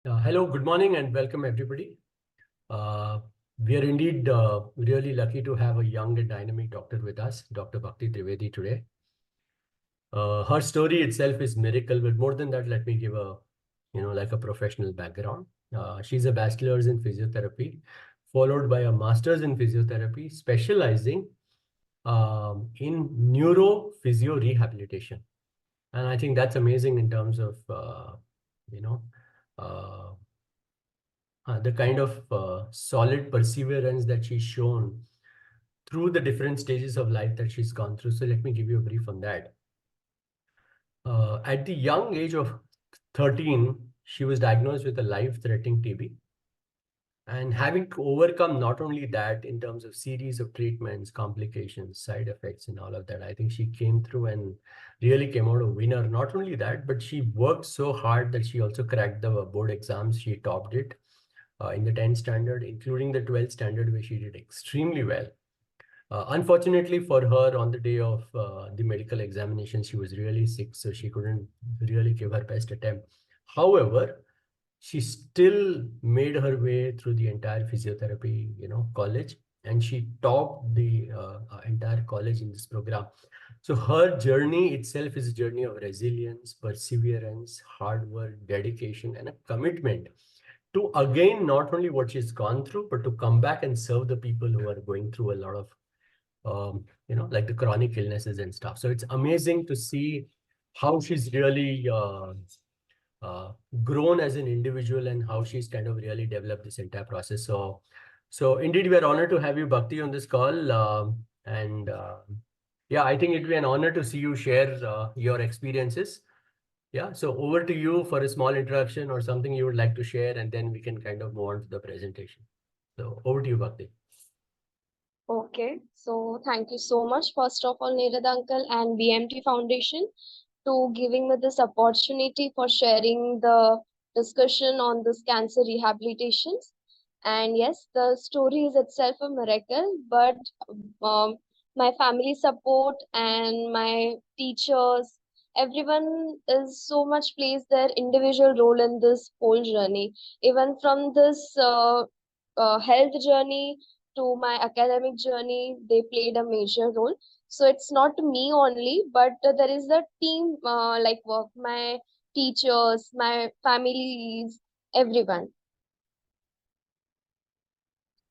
Hello, good morning, and welcome everybody. We are indeed really lucky to have a young and dynamic doctor with us, Dr. Bhakti Trivedi today. Her story itself is miracle, but more than that, let me give a professional background. She's a bachelor's in physiotherapy, followed by a master's in physiotherapy, specializing in neuro physio rehabilitation. And I think that's amazing in terms of, you know, uh, the kind of solid perseverance that she's shown through the different stages of life that she's gone through. So let me give you a brief on that. At the young age of 13, she was diagnosed with a life-threatening TB. And having to overcome not only that in terms of series of treatments, complications, side effects, and all of that, I think she came through and really came out a winner. Not only that, but she worked so hard that she also cracked the board exams. She topped it in the 10th standard, including the 12th standard, where she did extremely well. Unfortunately for her, on the day of the medical examination, she was really sick, so she couldn't really give her best attempt. However, she still made her way through the entire physiotherapy, college, and she topped the entire college in this program. So her journey itself is a journey of resilience, perseverance, hard work, dedication, and a commitment to again not only what she's gone through, but to come back and serve the people who are going through a lot of like the chronic illnesses and stuff. So it's amazing to see how she's really uh, grown as an individual and how she's kind of really developed this entire process. So indeed, we are honored to have you, Bhakti, on this call. And yeah, I think it will be an honor to see you share your experiences. Yeah, so over to you for a small introduction or something you would like to share, and then we can kind of move on to the presentation. So over to you, Bhakti. Okay, so thank you so much, first of all, Neerad Uncle and BMT Foundation, to giving me this opportunity for sharing the discussion on this cancer rehabilitations. And yes, the story is itself a miracle, but um, my family support and my teachers, everyone is so much plays their individual role in this whole journey. Even from this health journey to my academic journey, they played a major role. So it's not me only, but there is a team like work, my teachers, my families, everyone.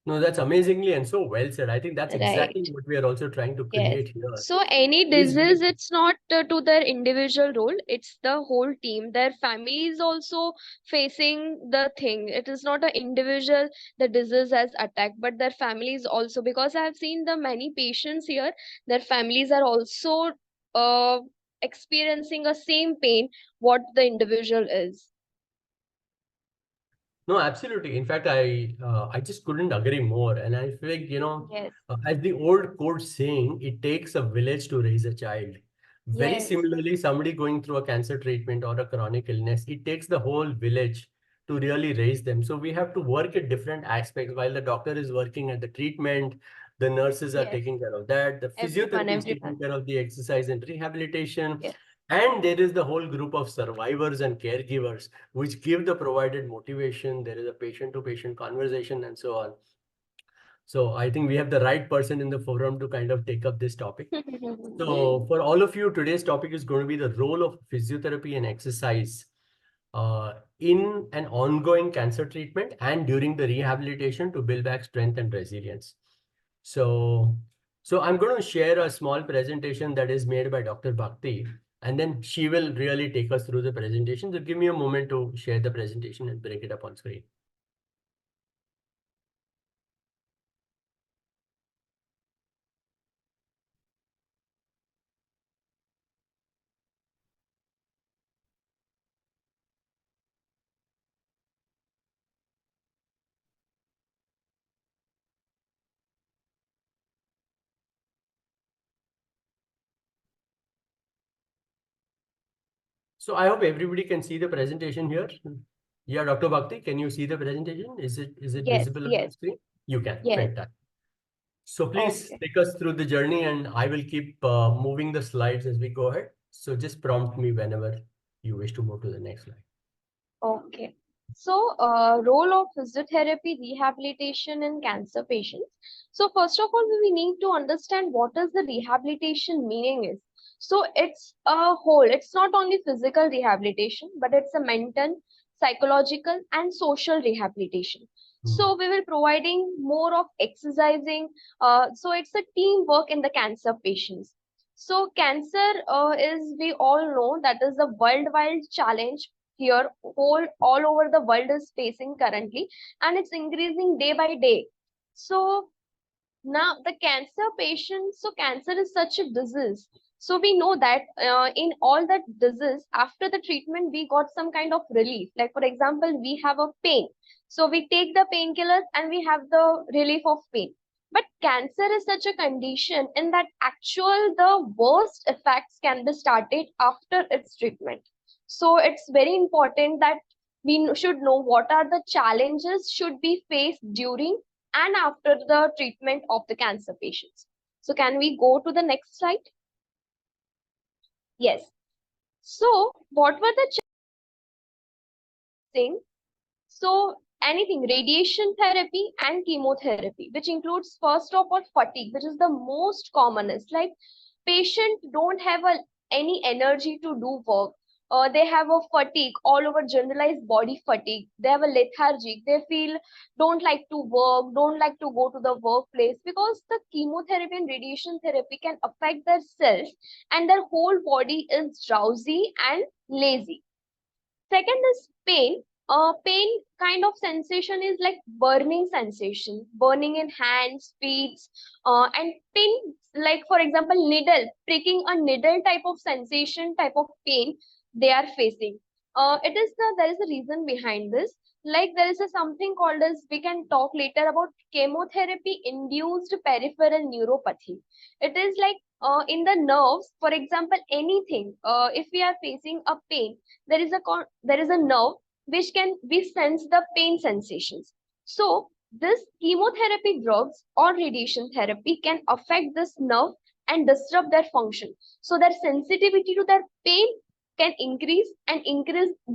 No, that's amazingly and so well said. I think that's exactly Right. what we are also trying to Yes. create here. So any Is disease, it's not to their individual role, it's the whole team. Their family is also facing the thing. It is not an individual the disease has attacked, but their families also. Because I have seen the many patients here, their families are also uh, experiencing a same pain what the individual is. No, absolutely. In fact, I just couldn't agree more. And I feel like, Yes. as the old quote saying, it takes a village to raise a child. Very Yes. similarly, somebody going through a cancer treatment or a chronic illness, it takes the whole village to really raise them. So we have to work at different aspects. While the doctor is working at the treatment, the nurses are Yes. taking care of that. The Everyone, physiotherapy is taking everyone. care of the exercise and rehabilitation. Yes. And there is the whole group of survivors and caregivers which give the provided motivation. There is a patient to patient conversation and so on. So I think we have the right person in the forum to kind of take up this topic. So for all of you, today's topic is going to be the role of physiotherapy and exercise in an ongoing cancer treatment and during the rehabilitation to build back strength and resilience. So, so I'm going to share a small presentation that is made by Dr. Bhakti, and then she will really take us through the presentation. So give me a moment to share the presentation and bring it up on screen. So I hope everybody can see the presentation here. Yeah, Dr. Bhakti, can you see the presentation? Is it Yes, visible on yes, the screen? You can. yes. Fantastic. So please Okay. take us through the journey, and I will keep moving the slides as we go ahead. So just prompt me whenever you wish to move to the next slide. Okay. So, role of physiotherapy rehabilitation in cancer patients. So, first of all, we need to understand what is the rehabilitation meaning is. So, it's a whole. It's not only physical rehabilitation, but it's a mental, psychological, and social rehabilitation. Hmm. So, we will providing more of exercising. So, it's a teamwork in the cancer patients. So, cancer is, we all know, that is a worldwide challenge here all over the world is facing currently, and it's increasing day by day. So now the cancer patients, so cancer is such a disease, so we know that in all that disease, after the treatment we got some kind of relief. Like for example, we have a pain, so we take the painkillers and we have the relief of pain. But cancer is such a condition in that actual the worst effects can be started after its treatment. So it's very important that we should know what are the challenges should be faced during and after the treatment of the cancer patients. So can we go to the next slide? Yes. So what were the things? So anything, radiation therapy and chemotherapy, which includes first of all fatigue, which is the most commonest. Like patient don't have any energy to do work. They have a fatigue all over, generalized body fatigue. They have a lethargic. They feel don't like to work, don't like to go to the workplace, because the chemotherapy and radiation therapy can affect their cells and their whole body is drowsy and lazy. Second is pain. Pain kind of sensation is like burning sensation, burning in hands, feet, and pain, like for example, needle, pricking a needle type of sensation, type of pain they are facing. There is a reason behind this. Like there is a something called as, we can talk later about chemotherapy induced peripheral neuropathy. It is like in the nerves, for example, anything. If we are facing a pain, there is a nerve which can we sense the pain sensations. So this chemotherapy drugs or radiation therapy can affect this nerve and disrupt their function, so their sensitivity to their pain can increase and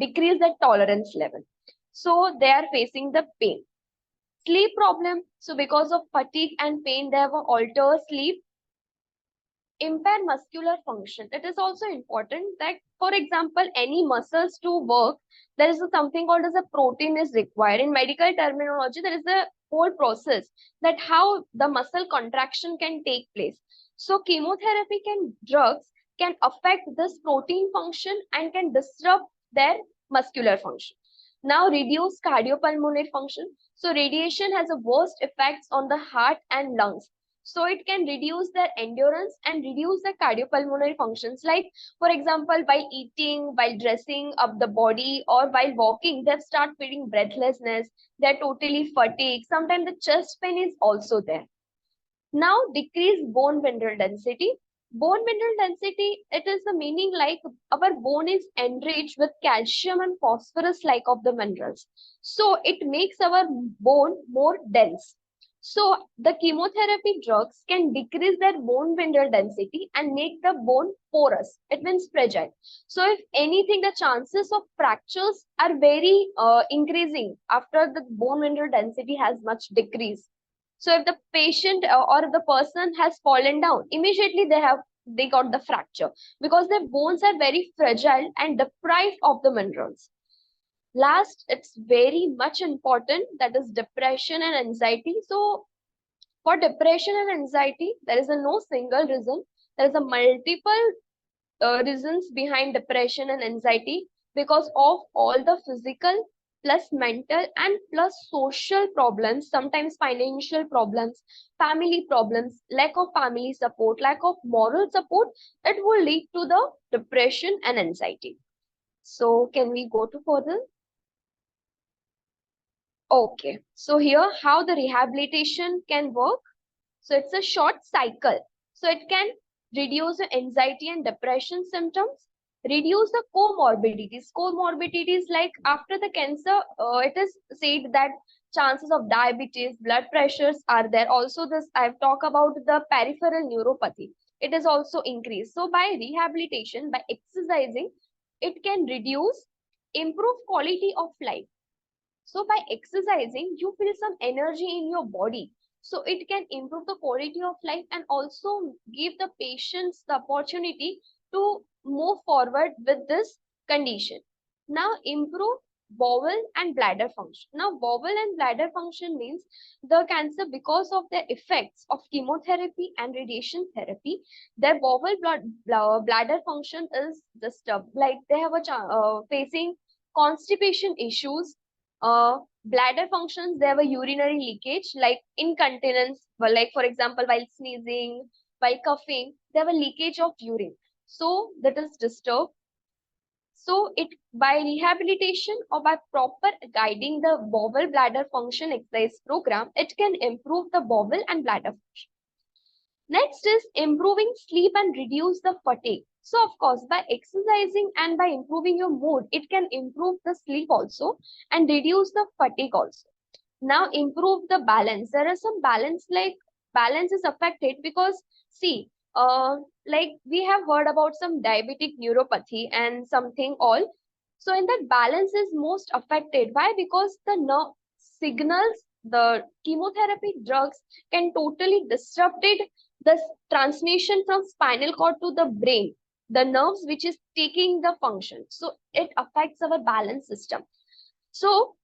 decrease their tolerance level, so they are facing the pain. Sleep problem, so because of fatigue and pain they have a altered sleep. Impair muscular function. It is also important that, for example, any muscles to work, there is something called as a protein is required. In medical terminology, there is a whole process that how the muscle contraction can take place. So chemotherapy drugs can affect this protein function and can disrupt their muscular function. Now reduce cardiopulmonary function. So radiation has a worst effects on the heart and lungs, so it can reduce their endurance and reduce the cardiopulmonary functions. Like for example, while eating, while dressing up the body, or while walking, they start feeling breathlessness, they're totally fatigued, sometimes the chest pain is also there. Now decrease bone mineral density. Bone mineral density, it is the meaning like our bone is enriched with calcium and phosphorus like of the minerals, so it makes our bone more dense. So the chemotherapy drugs can decrease their bone mineral density and make the bone porous, it means fragile. So if anything, the chances of fractures are very increasing after the bone mineral density has much decreased. So if the patient or the person has fallen down, immediately they got the fracture, because their bones are very fragile and deprived of the minerals. Last, it's very much important, that is depression and anxiety. So for depression and anxiety, there is a no single reason. There is a multiple reasons behind depression and anxiety, because of all the physical plus mental and plus social problems, sometimes financial problems, family problems, lack of family support, lack of moral support, it will lead to the depression and anxiety. So can we go to further? Okay, so here how the rehabilitation can work. So it's a short cycle. So it can reduce the anxiety and depression symptoms, reduce the comorbidities. Comorbidities like after the cancer, it is said that chances of diabetes, blood pressures are there. Also this, I've talked about the peripheral neuropathy. It is also increased. So by rehabilitation, by exercising, it can reduce, improve quality of life. So by exercising, you feel some energy in your body. So it can improve the quality of life and also give the patients the opportunity to move forward with this condition. Now improve bowel and bladder function. Now bowel and bladder function means the cancer, because of the effects of chemotherapy and radiation therapy, their bladder function is disturbed. Like they have facing constipation issues, bladder functions, they have a urinary leakage like incontinence, well, like for example while sneezing, while coughing, they have a leakage of urine, so that is disturbed. So it, by rehabilitation or by proper guiding the bowel bladder function exercise program, it can improve the bowel and bladder function. Next is improving sleep and reduce the fatigue. So of course, by exercising and by improving your mood, it can improve the sleep also and reduce the fatigue also. Now improve the balance. There are some balance, like balance is affected because see, like we have heard about some diabetic neuropathy and something all. So in that, balance is most affected. Why? Because the nerve signals, the chemotherapy drugs can totally disrupted the transmission from spinal cord to the brain, the nerves which is taking the function. So it affects our balance system. So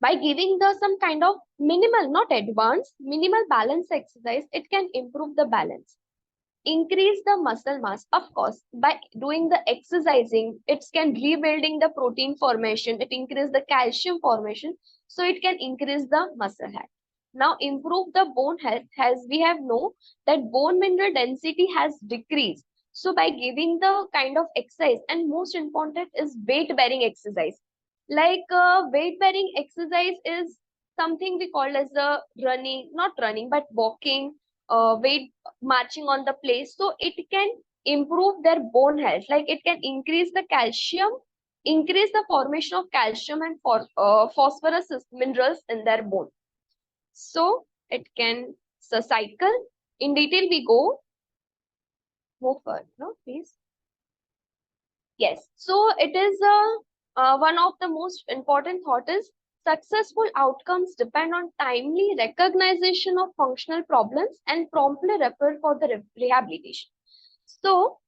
by giving the some kind of minimal, not advanced, minimal balance exercise, it can improve the balance. Increase the muscle mass. Of course, by doing the exercising, it can rebuilding the protein formation, it increase the calcium formation, so it can increase the muscle health. Now improve the bone health, as we have know that bone mineral density has decreased. So by giving the kind of exercise, and most important is weight bearing exercise, like weight bearing exercise is something we call as a running, not running but walking, weight marching on the place. So it can improve their bone health, like it can increase the calcium, increase the formation of calcium and phosphorus minerals in their bone. So it can, so cycle in detail we go, move further, no please. Yes, so it is one of the most important thought is successful outcomes depend on timely recognition of functional problems and promptly refer for the rehabilitation. So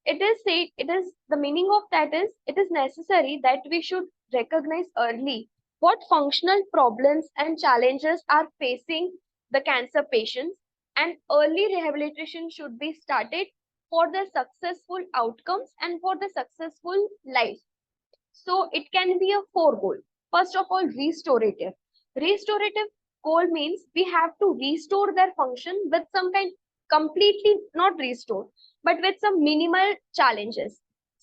it is said, it is the meaning of that is it is necessary that we should recognize early what functional problems and challenges are facing the cancer patients, and early rehabilitation should be started for the successful outcomes and for the successful life. So it can be a four goal. First of all, restorative. Restorative goal means we have to restore their function with some kind, completely not restore, but with some minimal challenges.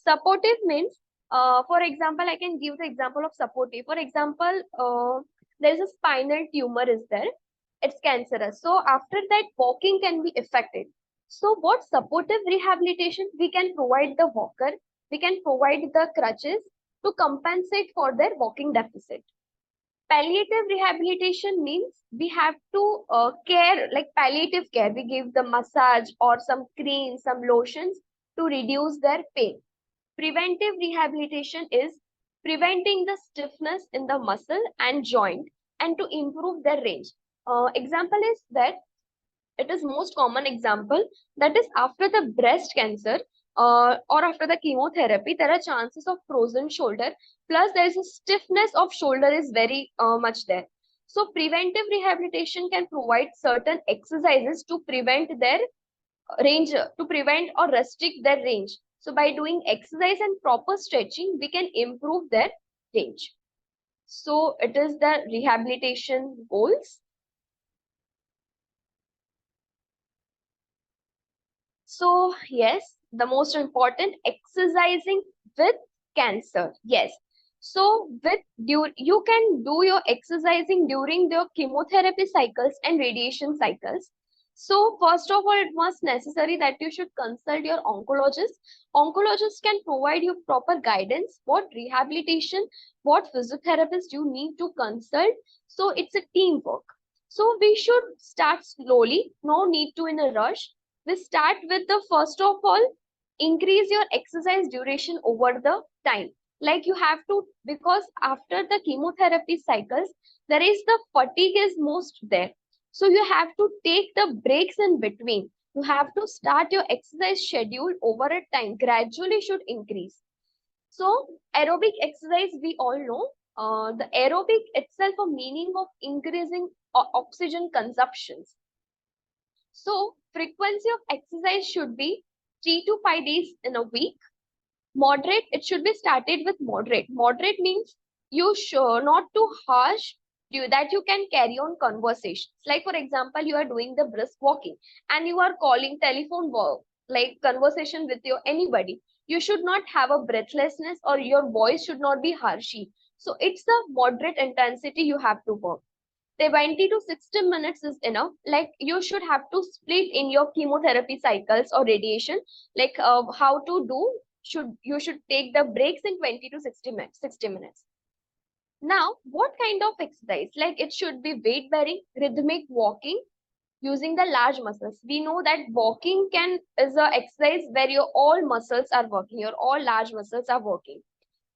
Supportive means, for example, I can give the example of supportive. For example, there is a spinal tumor is there, it's cancerous. So after that, walking can be affected. So what supportive rehabilitation? We can provide the walker, we can provide the crutches to compensate for their walking deficit. Palliative rehabilitation means we have to care, like palliative care. We give the massage or some cream, some lotions to reduce their pain. Preventive rehabilitation is preventing the stiffness in the muscle and joint and to improve their range. Example is that it is most common example, that is after the breast cancer or after the chemotherapy, there are chances of frozen shoulder, plus there is a stiffness of shoulder is very much there. So preventive rehabilitation can provide certain exercises to prevent their range, to prevent or restrict their range. So by doing exercise and proper stretching, we can improve their range. So it is the rehabilitation goals. So yes, the most important, exercising with cancer. Yes. So with you can do your exercising during the chemotherapy cycles and radiation cycles. So first of all, it must necessary that you should consult your oncologist. Oncologist can provide you proper guidance, what rehabilitation, what physiotherapist you need to consult. So it's a teamwork. So we should start slowly, no need to in a rush. We start with the first of all, increase your exercise duration over the time. Like you have to, because after the chemotherapy cycles, there is the fatigue is most there. So you have to take the breaks in between. You have to start your exercise schedule over a time, gradually should increase. So aerobic exercise, we all know, the aerobic itself a meaning of increasing oxygen consumptions. So frequency of exercise should be 3 to 5 days in a week. Moderate, it should be started with moderate. Moderate means you should not too harsh, that you can carry on conversations. Like for example, you are doing the brisk walking and you are calling telephone work, like conversation with your anybody. You should not have a breathlessness or your voice should not be harshy. So it's a moderate intensity you have to work. 20 to 60 minutes is enough. Like you should have to split in your chemotherapy cycles or radiation, like how to do, should you should take the breaks in 20 to 60 minutes. Now what kind of exercise? Like it should be weight bearing, rhythmic walking using the large muscles. We know that walking can is a exercise where your all muscles are working, your all large muscles are working.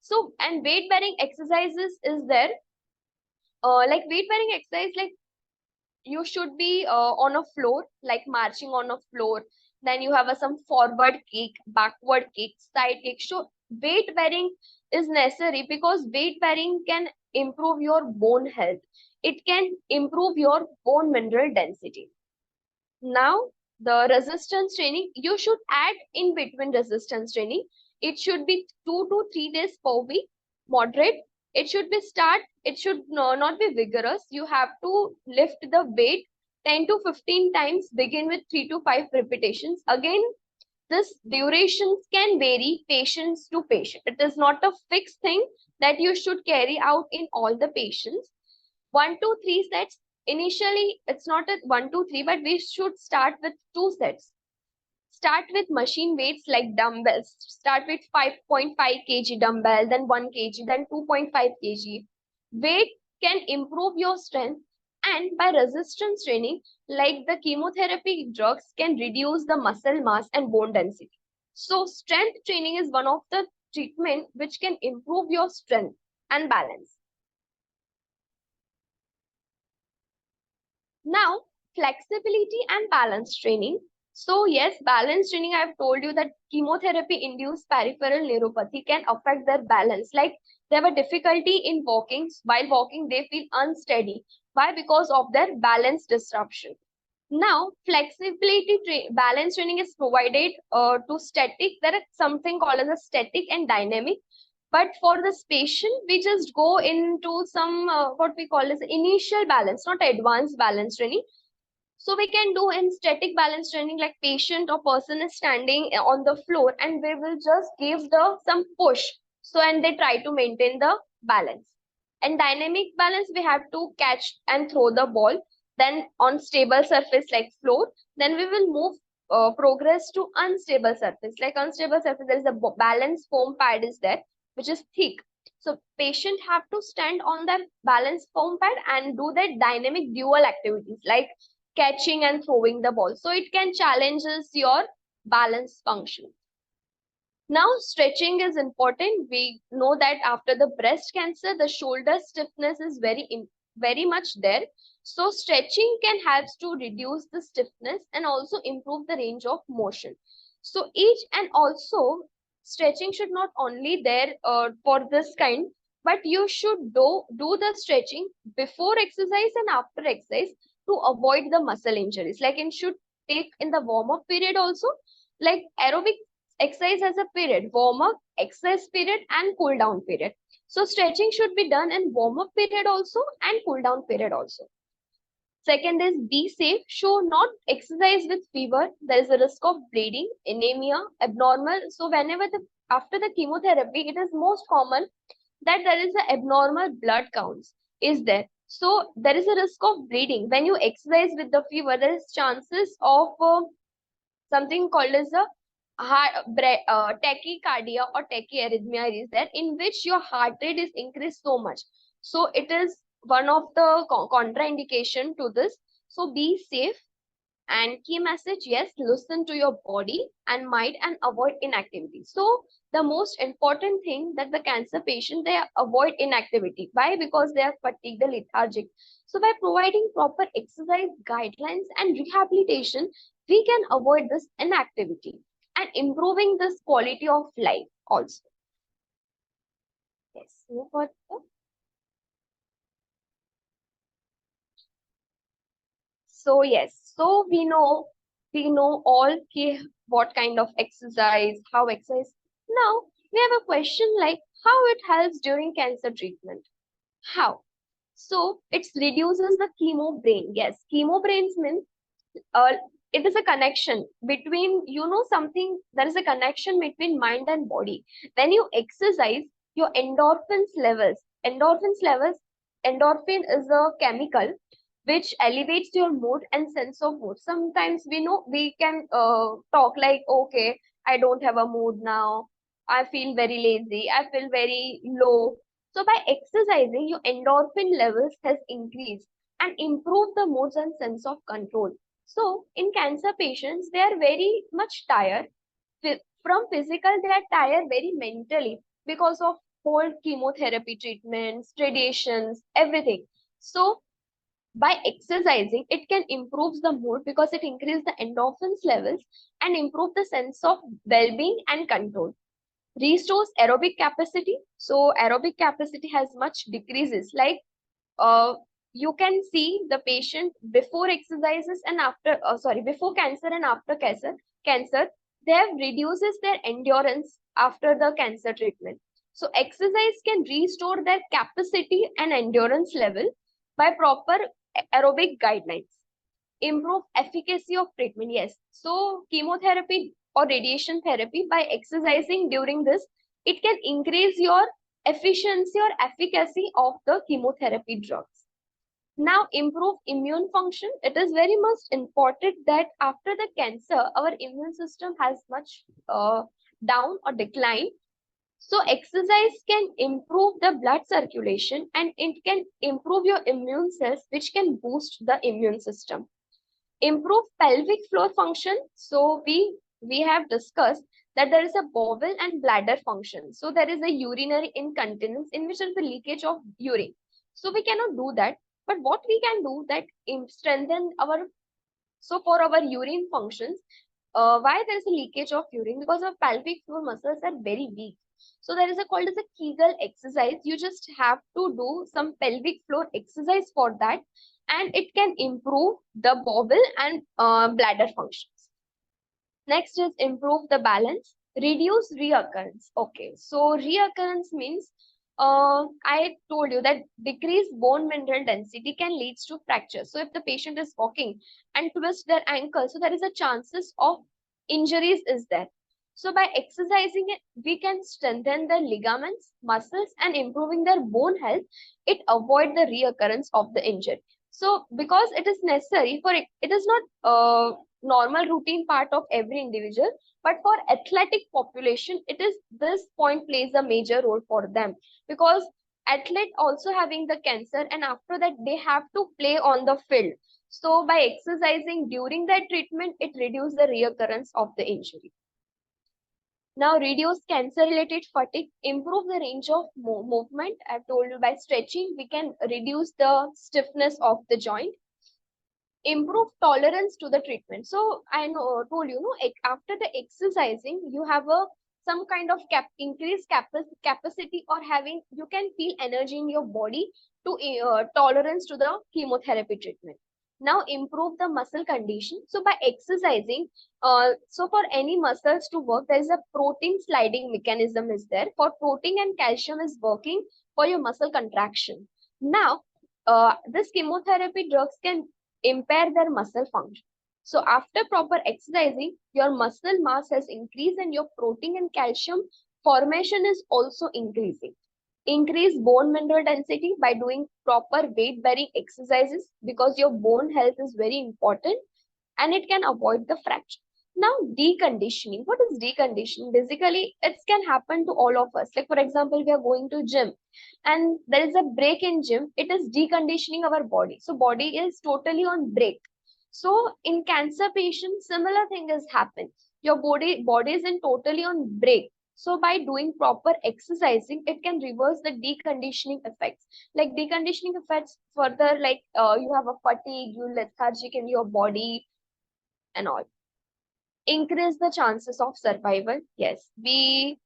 So and weight bearing exercises is there, like weight bearing exercise, like you should be on a floor, like marching on a floor. Then you have some forward kick, backward kick, side kick. So weight bearing is necessary because weight bearing can improve your bone health. It can improve your bone mineral density. Now, the resistance training, you should add in between resistance training. It should be 2 to 3 days per week, moderate. It should be it should not be vigorous. You have to lift the weight 10 to 15 times, begin with 3 to 5 repetitions. Again, this durations can vary patients to patient. It is not a fixed thing that you should carry out in all the patients. 1 to 3 sets. Initially, it's not a 1 to 3, but we should start with 2 sets. Start with machine weights like dumbbells. Start with 5.5 kg dumbbell, then 1 kg, then 2.5 kg. Weight can improve your strength, and by resistance training, like the chemotherapy drugs, can reduce the muscle mass and bone density. So, strength training is one of the treatment which can improve your strength and balance. Now, flexibility and balance training. So yes, balance training, I've told you that chemotherapy induced peripheral neuropathy can affect their balance. Like they have a difficulty in walking. While walking, they feel unsteady. Why? Because of their balance disruption. Now, balance training is provided to static. There is something called as a static and dynamic. But for this patient, we just go into some what we call as initial balance, not advanced balance training. So we can do in static balance training, like patient or person is standing on the floor and we will just give the some push. So and they try to maintain the balance. And dynamic balance, we have to catch and throw the ball. Then on stable surface like floor, then we will move progress to unstable surface. Like unstable surface, there is a balance foam pad is there, which is thick. So patient have to stand on that balance foam pad and do that dynamic dual activities like catching and throwing the ball. So it can challenges your balance function. Now, stretching is important. We know that after the breast cancer, the shoulder stiffness is very much there. So stretching can help to reduce the stiffness and also improve the range of motion. So each and also stretching should not only there for this kind, but you should do the stretching before exercise and after exercise to avoid the muscle injuries. Like it should take in the warm-up period also. Like aerobic exercise has a period, warm-up, exercise period, and cool-down period. So stretching should be done in warm-up period also and cool-down period also. Second is be safe. Should not exercise with fever. There is a risk of bleeding, anemia, abnormal. So whenever after the chemotherapy, it is most common that there is a abnormal blood counts is there. So there is a risk of bleeding. When you exercise with the fever, there is chances of something called as a tachycardia or tachyarrhythmia is there, in which your heart rate is increased so much. So it is one of the contraindication to this. So be safe. And key message, yes, listen to your body and mind and avoid inactivity. So the most important thing that the cancer patient, they avoid inactivity. Why? Because they are fatigued, they're lethargic. So by providing proper exercise guidelines and rehabilitation, we can avoid this inactivity and improving this quality of life also. Yes, move forward. So yes, so we know all what kind of exercise, how exercise. Now we have a question like how it helps during cancer treatment. How? So it reduces the chemo brain. Yes, chemo brains means uh, it is a connection between, something, there is a connection between mind and body. When you exercise, your endorphins levels, endorphin is a chemical which elevates your mood and sense of mood. Sometimes we know we can talk like, okay, I don't have a mood now, I feel very lazy, I feel very low. So by exercising, your endorphin levels has increased and improved the moods and sense of control. So in cancer patients, they are very much tired. From physical, they are tired very mentally because of whole chemotherapy treatments, radiations, everything. So by exercising, it can improve the mood because it increases the endorphins levels and improve the sense of well-being and control. Restores aerobic capacity. So aerobic capacity has much decreases. Like uh, you can see the patient before exercises and after, before cancer and after cancer, they have reduces their endurance after the cancer treatment. So exercise can restore their capacity and endurance level by proper aerobic guidelines. Improve efficacy of treatment. Yes, so chemotherapy or radiation therapy, by exercising during this, it can increase your efficiency or efficacy of the chemotherapy drugs. Now, improve immune function. It is very much important that after the cancer, our immune system has much down or decline. So exercise can improve the blood circulation and it can improve your immune cells, which can boost the immune system. Improve pelvic floor function. So we have discussed that there is a bowel and bladder function. So there is a urinary incontinence in which there is a leakage of urine. So we cannot do that. But what we can do that strengthen our, so for our urine functions, why there is a leakage of urine? Because our pelvic floor muscles are very weak. So there is a called as a Kegel exercise. You just have to do some pelvic floor exercise for that, and it can improve the bowel and bladder functions. Next is improve the balance, reduce reoccurrence. Okay, so reoccurrence means I told you that decreased bone mineral density can lead to fracture. So if the patient is walking and twists their ankle, so there is a chances of injuries is there. So by exercising it, we can strengthen the ligaments, muscles, and improving their bone health. It avoid the reoccurrence of the injury. So because it is necessary for it, it is not normal routine part of every individual, but for athletic population, it is this point plays a major role for them, because athlete also having the cancer and after that they have to play on the field. So by exercising during that treatment, it reduces the reoccurrence of the injury. Now, reduce cancer-related fatigue, improve the range of movement. I've told you by stretching, we can reduce the stiffness of the joint, improve tolerance to the treatment. So I know told you, after the exercising, you have a some kind of increased capacity or having, you can feel energy in your body to tolerance to the chemotherapy treatment. Now improve the muscle condition. So by exercising, so for any muscles to work, there is a protein sliding mechanism is there. For protein and calcium is working for your muscle contraction. Now, this chemotherapy drugs can impair their muscle function. So after proper exercising, your muscle mass has increased and your protein and calcium formation is also increasing. Increase bone mineral density by doing proper weight bearing exercises, because your bone health is very important and it can avoid the fracture. Now, deconditioning. What is deconditioning? Basically, it can happen to all of us. Like, for example, we are going to gym and there is a break in gym. It is deconditioning our body. So body is totally on break. So in cancer patients, similar thing has happened. Your body is in totally on break. So by doing proper exercising, it can reverse the deconditioning effects. Like deconditioning effects further, like you have a fatigue, you lethargic in your body and all. Increase the chances of survival. Yes, it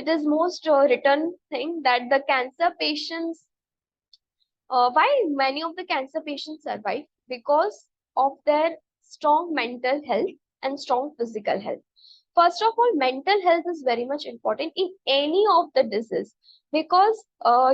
is most written thing that the cancer patients, why many of the cancer patients survive? Because of their strong mental health and strong physical health. First of all, mental health is very much important in any of the disease, because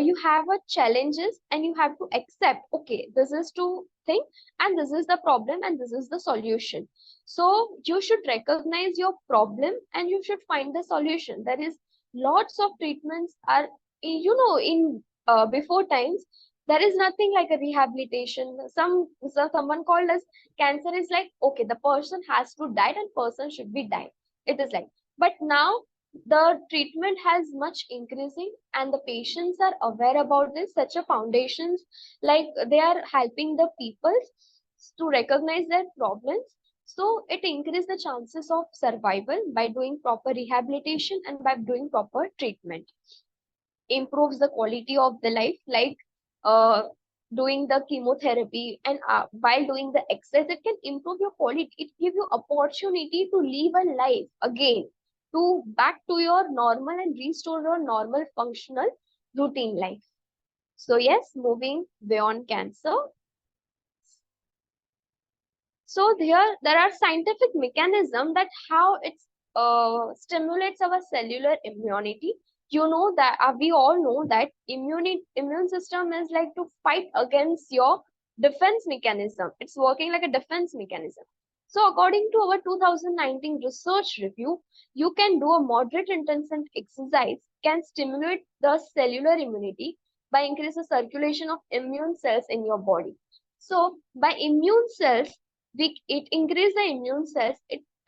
you have a challenges and you have to accept, okay, this is to think and this is the problem and this is the solution. So you should recognize your problem and you should find the solution. There is lots of treatments are, in before times, there is nothing like a rehabilitation. Someone called as cancer is like, okay, the person has to die and person should be died. It is like, but now the treatment has much increasing and the patients are aware about this. Such a foundations, like they are helping the people to recognize their problems. So it increases the chances of survival by doing proper rehabilitation and by doing proper treatment. Improves the quality of the life, like uh, doing the chemotherapy and while doing the exercise, it can improve your quality. It gives you opportunity to live a life again, to back to your normal and restore your normal functional routine life. So yes, moving beyond cancer. So there are scientific mechanism that how it stimulates our cellular immunity. You know that we all know that immune system is like to fight against your defense mechanism. It's working like a defense mechanism. So according to our 2019 research review, you can do a moderate intensive exercise can stimulate the cellular immunity by increase the circulation of immune cells in your body. So by immune cells, it increases the immune cells,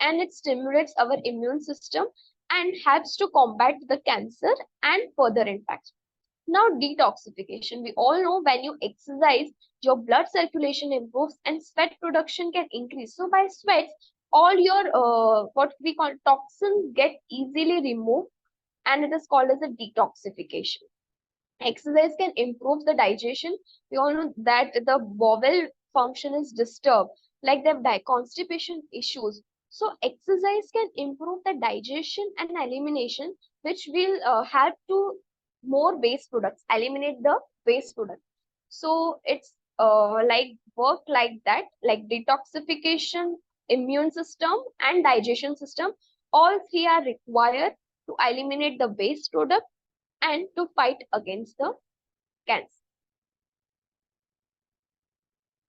and it stimulates our immune system and helps to combat the cancer and further infection. Now, detoxification. We all know when you exercise, your blood circulation improves and sweat production can increase. So by sweat, all your what we call toxins get easily removed, and it is called as a detoxification. Exercise can improve the digestion. We all know that the bowel function is disturbed, like they have constipation issues. So exercise can improve the digestion and elimination, which will help to more waste products, eliminate the waste product. So it's like work like that, like detoxification, immune system, and digestion system. All three are required to eliminate the waste product and to fight against the cancer.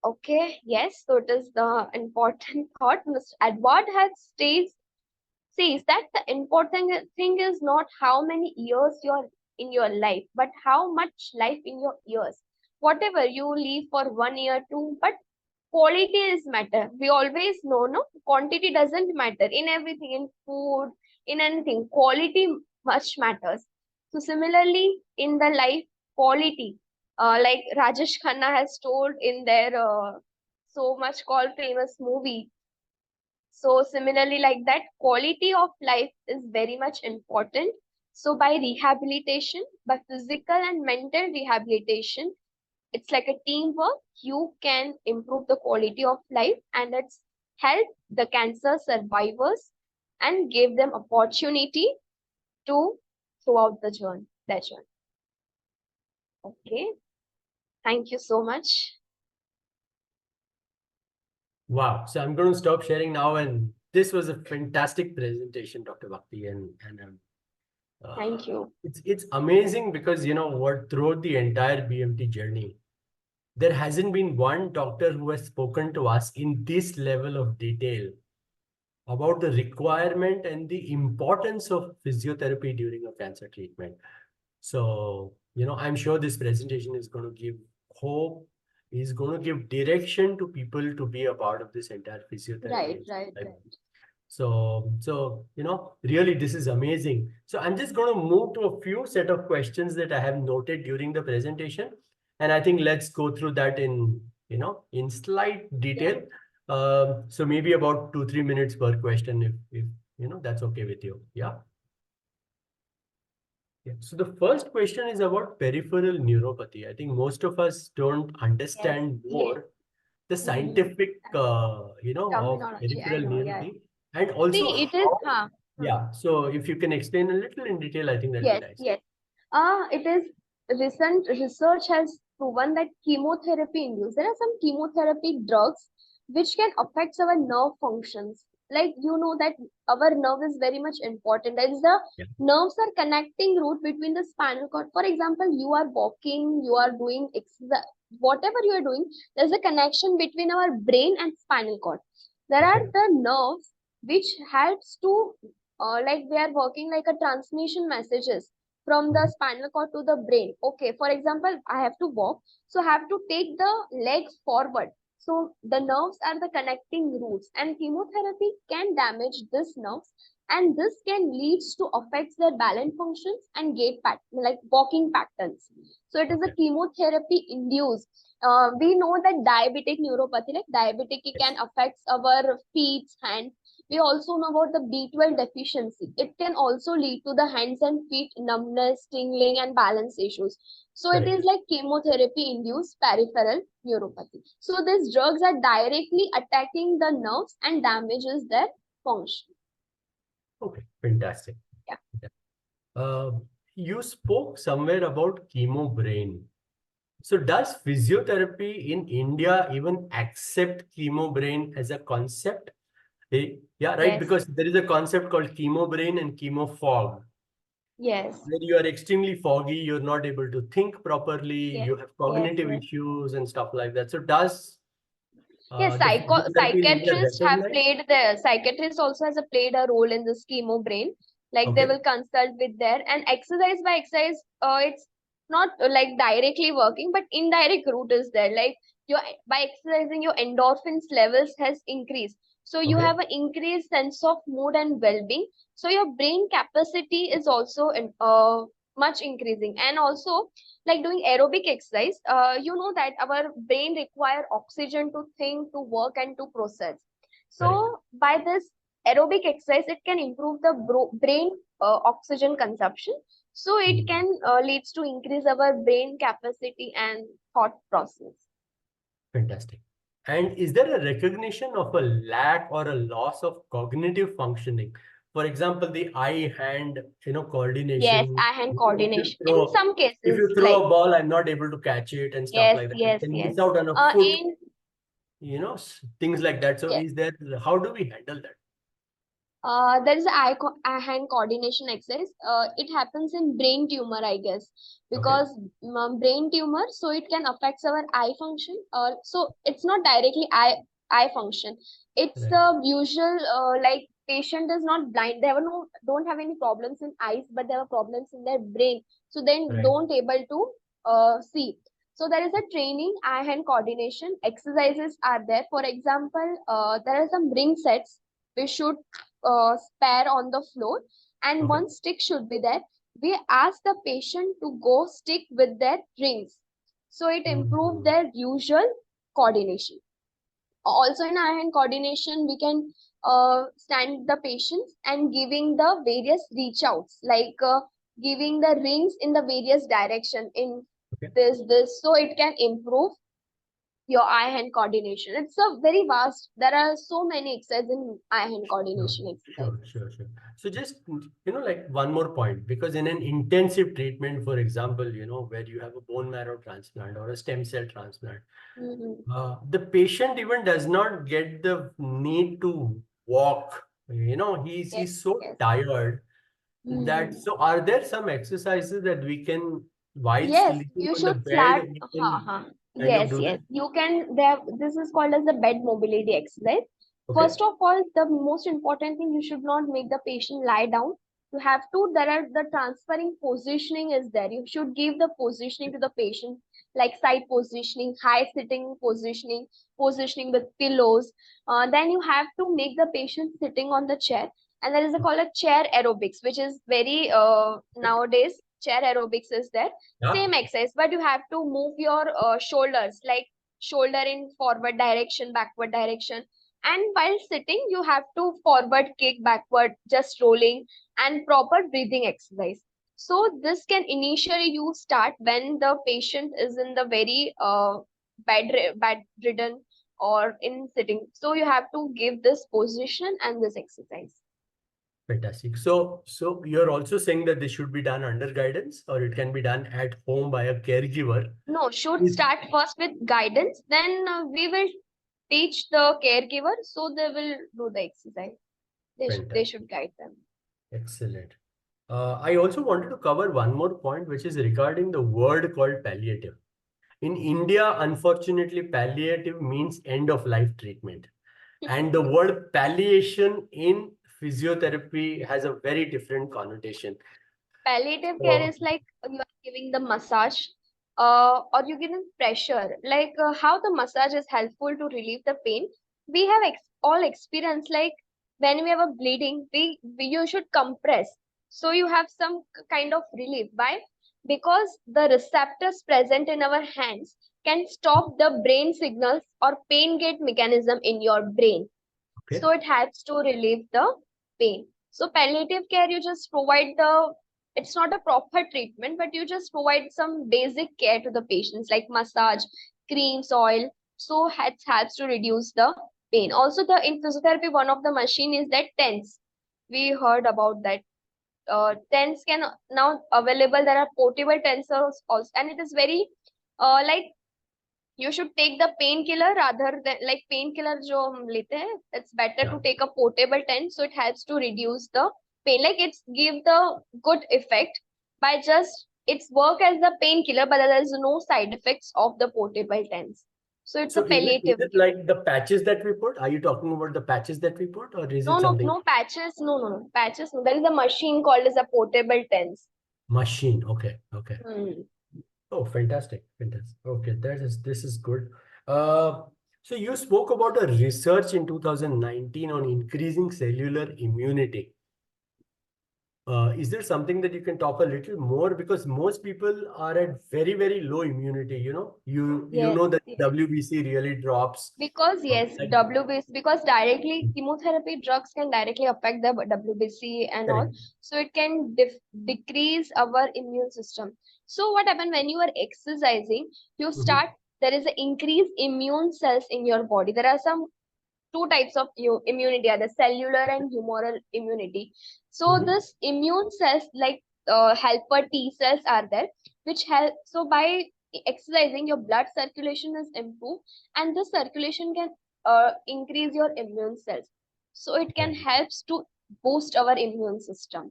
Okay, yes, so it is the important thought. Mr. Edward has says that the important thing is not how many years you're in your life, but how much life in your years. Whatever you live for 1 year, two, but quality is matter. We always know, no, quantity doesn't matter in everything, in food, in anything. Quality much matters. So similarly, in the life, quality, like Rajesh Khanna has told in their so much called famous movie. So similarly, like that, quality of life is very much important. So by rehabilitation, by physical and mental rehabilitation, it's like a teamwork. You can improve the quality of life, and it's help the cancer survivors and give them opportunity to throughout the journey, their journey. Okay, thank you so much. Wow. So I'm going to stop sharing now. And this was a fantastic presentation, Dr. Bhakti. And Thank you. it's amazing because, you know what, throughout the entire BMT journey, there hasn't been one doctor who has spoken to us in this level of detail about the requirement and the importance of physiotherapy during a cancer treatment. So, I'm sure this presentation is going to give hope, is going to give direction to people to be a part of this entire Right, physiotherapy. right, Like, right. so, really, this is amazing. So I'm just going to move to a few set of questions that I have noted during the presentation. And I think let's go through that in slight Yeah. detail. So maybe about 2-3 minutes per question, if that's okay with you. Yeah. Yeah. So the first question is about peripheral neuropathy. I think most of us don't Yes, understand yes. more the Mm-hmm. scientific, of Terminology, I peripheral know, yeah. neuropathy, and also See, it is, how. huh. Yeah. So if you can explain a little in detail, I think that'll be Yes, nice. yes. It is recent research has proven that chemotherapy induced. There are some chemotherapy drugs which can affect our nerve functions. Like you know that our nerve is very much important. That is the Yeah. nerves are connecting route between the spinal cord. For example, you are walking, you are doing exercise, whatever you are doing, there's a connection between our brain and spinal cord. There are Okay. the nerves which helps to like they are working like a transmission messages from the Mhm. spinal cord to the brain. Okay, for example, I have to walk, so I have to take the legs forward. So the nerves are the connecting roots, and chemotherapy can damage this nerves, and this can leads to affects their balance functions and gait pat like walking patterns. So it is a Okay. chemotherapy induced. We know that diabetic neuropathy, like diabetic, it can Yes. affect our feet, hands. We also know about the B12 deficiency. It can also lead to the hands and feet numbness, tingling, and balance issues. So it is Correct. like chemotherapy induced peripheral neuropathy. So these drugs are directly attacking the nerves and damages their function. Okay. Fantastic. Yeah. Yeah. Uh, you spoke somewhere about chemo brain. So does physiotherapy in India even accept chemo brain as a concept? Yeah, right. Yes. Because there is a concept called chemo brain and chemo fog, Yes. where you are extremely foggy, you're not able to think properly, Yes. you have Yes. cognitive Yes. issues and stuff like that. So does Yes, the physiotherapy in India psychiatrists have recognize? played the psychiatrists also has a played a role in this chemo brain. Like they Okay. will consult with their and exercise by exercise. It's not like directly working, but indirect route is there. Like your by exercising, your endorphins levels has increased. So you Okay. have an increased sense of mood and well-being. So your brain capacity is also much increasing, and also like doing aerobic exercise, you know that our brain require oxygen to think, to work, and to process. So Correct. by this aerobic exercise it can improve the brain oxygen consumption, so it Hmm. can leads to increase our brain capacity and thought process. Fantastic. And is there a recognition of a lack or a loss of cognitive functioning? For example, the eye-hand, Yes, coordination. eye hand If you coordination in throw, some if cases, you throw like a ball, I'm not able to catch it and stuff yes, like that. I yes, can miss yes, out on a foot, in things like that. So yes. is there, how do we handle that? There is eye hand coordination exercise. It happens in brain tumor, I guess, Okay. because brain tumor, so it can affect our eye function. So it's not directly eye function. It's Right. the usual like patient is not blind. They have no don't have any problems in eyes, but they have problems in their brain. So then Right. don't able to see. So there is a training eye hand coordination exercises are there. For example, there are some ring sets we should spare on the floor, and Okay. one stick should be there. We ask the patient to go stick with their rings, so it improve Mhm. their usual coordination. Also in eye hand coordination we can stand the patients and giving the various reach outs, like giving the rings in the various direction in Okay. this, so it can improve your eye hand coordination. It's a very vast. There are so many exercises in eye hand Sure, coordination sure, exercises. sure, sure. So just, like one more point, because in an intensive treatment, for example, where you have a bone marrow transplant or a stem cell transplant, Mhm. the patient even does not get the need to walk. Yes, He's so yes. tired that, Mhm. so are there some exercises that we can, while Yes, sleeping you on the should bed, flat. we Ha, can ha. kind of Yes, do yes. that? You can. There. This is called as the bed mobility exercise. Okay. First of all, the most important thing, you should not make the patient lie down. You have to. There are the transferring positioning is there. You should give the positioning to the patient, like side positioning, high sitting positioning, positioning with pillows. Then you have to make the patient sitting on the chair, and there is a called a chair aerobics, which is very nowadays chair aerobics is there. Yeah. Same exercise, but you have to move your shoulders, like shoulder in forward direction, backward direction. And while sitting, you have to forward kick, backward, just rolling, and proper breathing exercise. So this can initially you start when the patient is in the very bedridden or in sitting. So you have to give this position and this exercise. Fantastic. So you're also saying that this should be done under guidance, or it can be done at home by a caregiver? No, should Is start first with guidance, then we will teach the caregiver, so they will do the exercise. They fantastic. should guide them. Excellent. I also wanted to cover one more point, which is regarding the word called palliative. In India, unfortunately, palliative means end of life treatment. And the word palliation in physiotherapy has a very different connotation. Palliative care So, is like you are giving the massage, or you giving pressure, like how the massage is helpful to relieve the pain. We have all experience, like when we have a bleeding, you should compress, so you have some kind of relief. Why? Because the receptors present in our hands can stop the brain signals or pain gate mechanism in your brain, okay. so it helps to relieve the pain. So palliative care, you just provide the, it's not a proper treatment, but you just provide some basic care to the patients like massage, creams, oil. So it helps to reduce the pain. Also, the in physiotherapy, one of the machine is that TENS. We heard about that. TENS can now available. There are portable TENS also, and it is very like you should take the painkiller rather than like painkiller जो हम लेते हैं. It's better Yeah. to take a portable tent, so it helps to reduce the pain. Like it's give the good effect by just its work as the painkiller, but there is no side effects of the portable tents. So it's So a is palliative it care. like the patches that we put? Are you talking about the patches that we put, or is No, it no, something no patches. No patches. No. There is a machine called as a portable tents. machine? Okay, okay. Hmm. Oh, fantastic, fantastic. Okay, this is good. Uh, so you spoke about a research in 2019 on increasing cellular immunity. Is there something that you can talk a little more? Because most people are at very, very low immunity, you know. You Yes, know that yes. WBC really drops. Because yes, Like, WBC, because directly chemotherapy drugs can directly affect the WBC and all, correct. so it can decrease our immune system. So what happen when you are exercising, you Mhm. start, there is an increased immune cells in your body. There are some two types of immunity, are the cellular and humoral immunity. So Mhm. this immune cells like helper T cells are there, which help. So by exercising, your blood circulation is improved, and this circulation can increase your immune cells. So it can Right. helps to boost our immune system.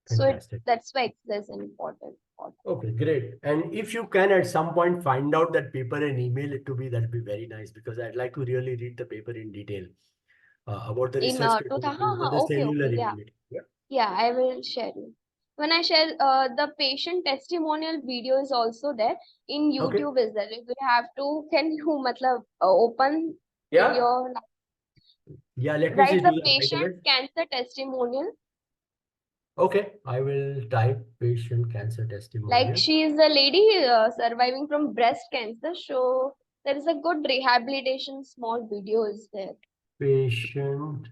So Fantastic. that's why exercise is important. Okay, great. And if you can at some point find out that paper and email it to me, that'd be very nice because I'd like to really read the paper in detail about the In research paper 2000, on the okay, cellular okay, yeah. immunity. Yeah. Yeah, I will share you. When I share the patient testimonial video is also there in Okay. YouTube is there. If you have to, can you matlab, open in Yeah. your, Yeah. Let me write just do the that right away. patient cancer testimonial. Okay. I will type patient cancer Like testimonial. she is a lady surviving from breast cancer. So there is a good rehabilitation small video is there. Patient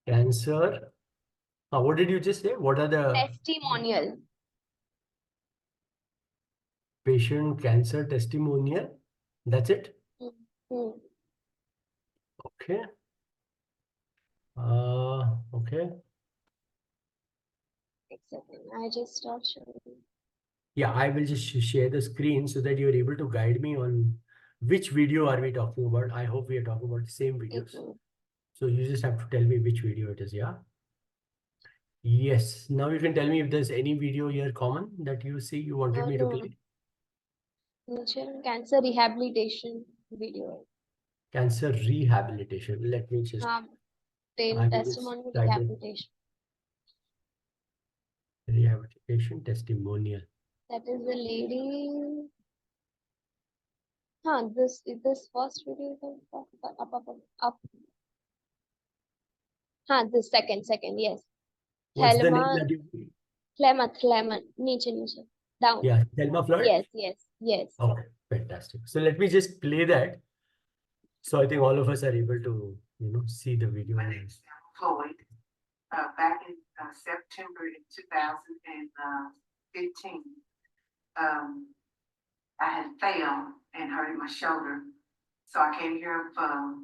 cancer. What did you just say? What are the Testimonial. patient cancer testimonial? That's it. Hmm. Hmm. Okay. Okay. Exactly. I just start showing. Yeah, I will just share the screen so that you're able to guide me on which video are we talking about. I hope we are talking about the same videos. Mhm. So you just have to tell me which video it is, yeah? Yes. Now you can tell me if there's any video here common that you see you wanted me to No, play. cancer rehabilitation video. Cancer rehabilitation. Let me just, I will just Testimonial type in rehabilitation. rehabilitation testimonial. That is the lady. Huh, this first video is up. Huh, this second, yes. What's the name Thelma, that you, Thelma, niche, down. yeah, Thelma Floyd? Yes. Okay, Fantastic. So let me just play that. So I think all of us are able to, see the video. My name is Floyd. Back in September in 2015, I had fell and hurt my shoulder. So I came here for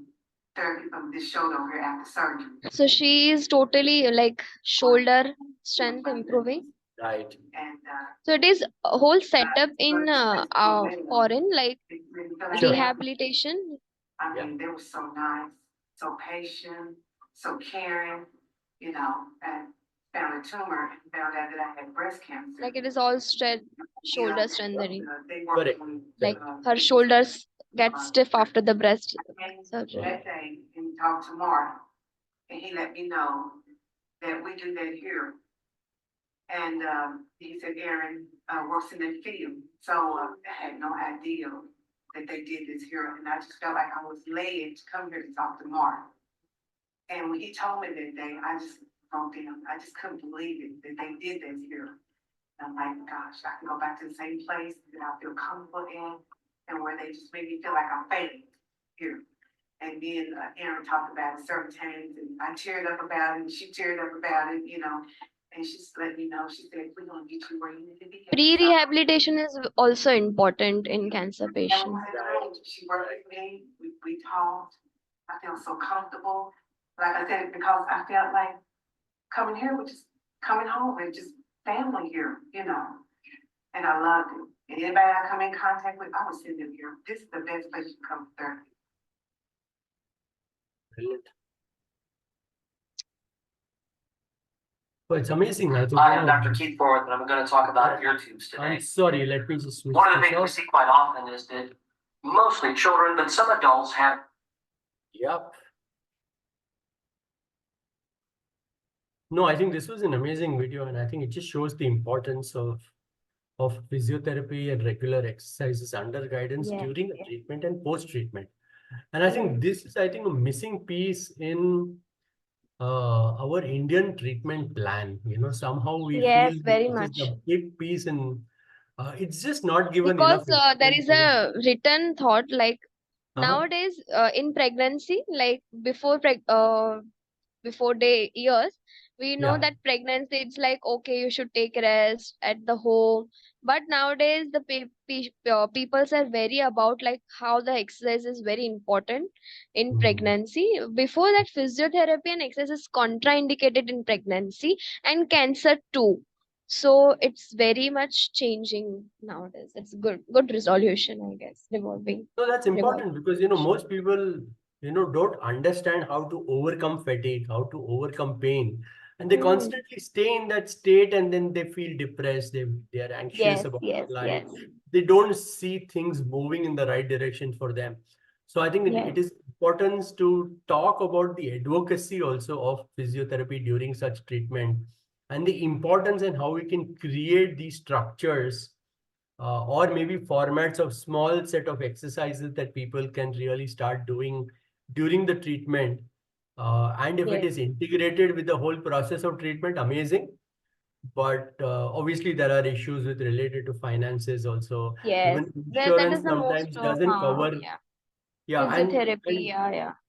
therapy from this shoulder over here after surgery. So she is totally like shoulder strength improving. Right. And So it is a whole setup in foreign, like Sure. rehabilitation. I mean, they were so nice, so patient, so caring, and found a tumor and found out that I had breast cancer. Like it is all shoulder strengthening. They Correct. worked on Like her shoulders get stiff after the breast surgery. that day and talked to Mark, and he let me know that we do that here. And he said Aaron works in that field, so I had no idea that they did this here, and I just felt like I was led to come here to talk to Mark. And when he told me that day, I just broke down. I just couldn't believe it that they did this here. And I'm like, gosh, I can go back to the same place that I feel comfortable in, and where they just made me feel like I'm failing here. And then Aaron talked about it certain times, and I teared up about it, and she teared up about it, and she just let me know. She said, we're going to get you where you need to be. Pre-rehabilitation is also important in cancer patients. She worked with me. We talked. I felt so comfortable. Like I said, because I felt like coming here was just coming home. It's just family here, and I loved it. And anybody I come in contact with, I would send them here. This is the best place to come for therapy. Brilliant. Well, it's amazing. I am Dr. Keith Forward, and I'm going to talk about ear tubes today. I'm sorry, let me just switch One of the this things we off. see quite often is that mostly children, but some adults have. Yep. No, I think this was an amazing video, and I think it just shows the importance of physiotherapy and regular exercises under guidance during the treatment and post-treatment. And I think this is, a missing piece in our Indian treatment plan. Somehow we feel very this much. is a big piece, and it's just not given Because enough. there is a written thought like Uh-huh. nowadays in pregnancy, like before day years, we know Yeah. that pregnancy it's like okay you should take rest at the home, but nowadays the peoples are very about like how the exercise is very important in pregnancy. Before that physiotherapy and exercise is contraindicated in pregnancy and cancer too, so it's very much changing nowadays. It's good resolution, I guess, revolving. No, that's important because most people don't understand how to overcome fatigue, how to overcome pain, and they constantly stay in that state, and then they feel depressed. They are anxious about life. They don't see things moving in the right direction for them. So I think it is important to talk about the advocacy also of physiotherapy during such treatment, and the importance and how we can create these structures or maybe formats of small set of exercises that people can really start doing during the treatment. And if it is integrated with the whole process of treatment, amazing. But obviously there are issues with related to finances also. Even that insurance is the most sometimes doesn't cover. physiotherapy,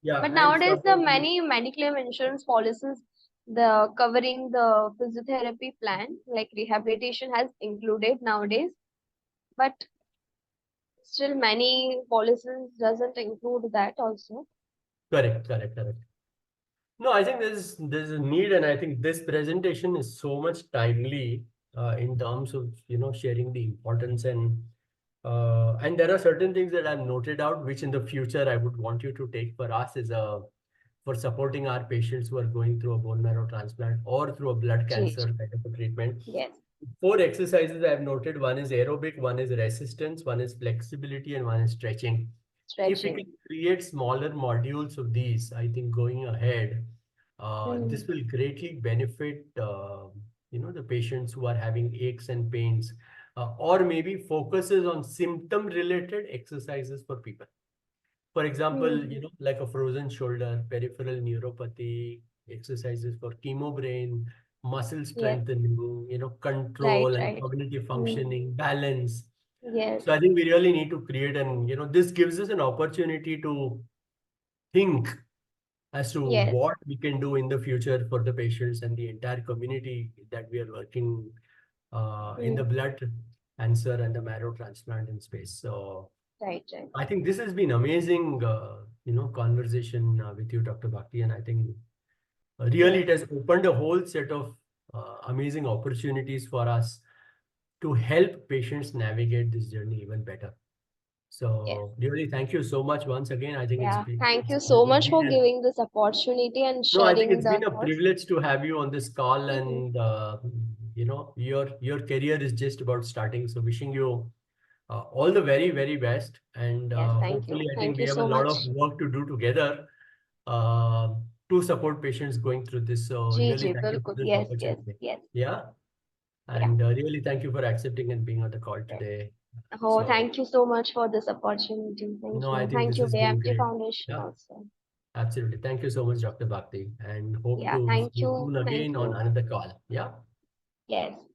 but And nowadays the support. many mediclaim insurance policies the covering the physiotherapy plan like rehabilitation has included nowadays, but still many policies doesn't include that also. Correct. No, I think there's a need, and I think this presentation is so much timely in terms of sharing the importance and there are certain things that I've noted out which in the future I would want you to take for us as for supporting our patients who are going through a bone marrow transplant or through a blood cancer kind of a treatment. 4 exercises I've noted. One is aerobic, one is resistance, one is flexibility, and one is stretching. If we can create smaller modules of these, I think going ahead, this will greatly benefit the patients who are having aches and pains, or maybe focuses on symptom related exercises for people. For example, like a frozen shoulder, peripheral neuropathy, exercises for chemo brain, muscle strengthening, control and cognitive functioning, balance. Yes. So I think we really need to create, and this gives us an opportunity to think as to Yes. what we can do in the future for the patients and the entire community that we are working in the blood cancer and the marrow transplant in space. So Right. Right. I think this has been amazing, conversation with you, Dr. Bhakti, and I think really Yes. it has opened a whole set of amazing opportunities for us to help patients navigate this journey even better. Yes. So really, thank you so much once again. I think Yeah. Thank you it's so much for been giving this opportunity and no, I think sharing it's the been a thoughts. privilege to have you on this call, Mhm. and your career is just about starting. So wishing you all the very, very best, and Yes. Thank you. hopefully, I think Thank we you have a so lot much. of work to do together uh, to support patients going through this. So ji really, ji thank you for बिल्कुल. this Yes. Yes. opportunity. Yes. Yeah, Yeah. and really thank you for accepting and being on the call Yes. today. Oh, So thank you so much for this opportunity. Thank no, I you. think Thank this you, has been BMT great. Foundation Yeah. also. Absolutely. Thank you so much, Dr. Bhakti, and hope Yeah. to see Thank you you. soon Thank again on you. another call. Yeah. Yes.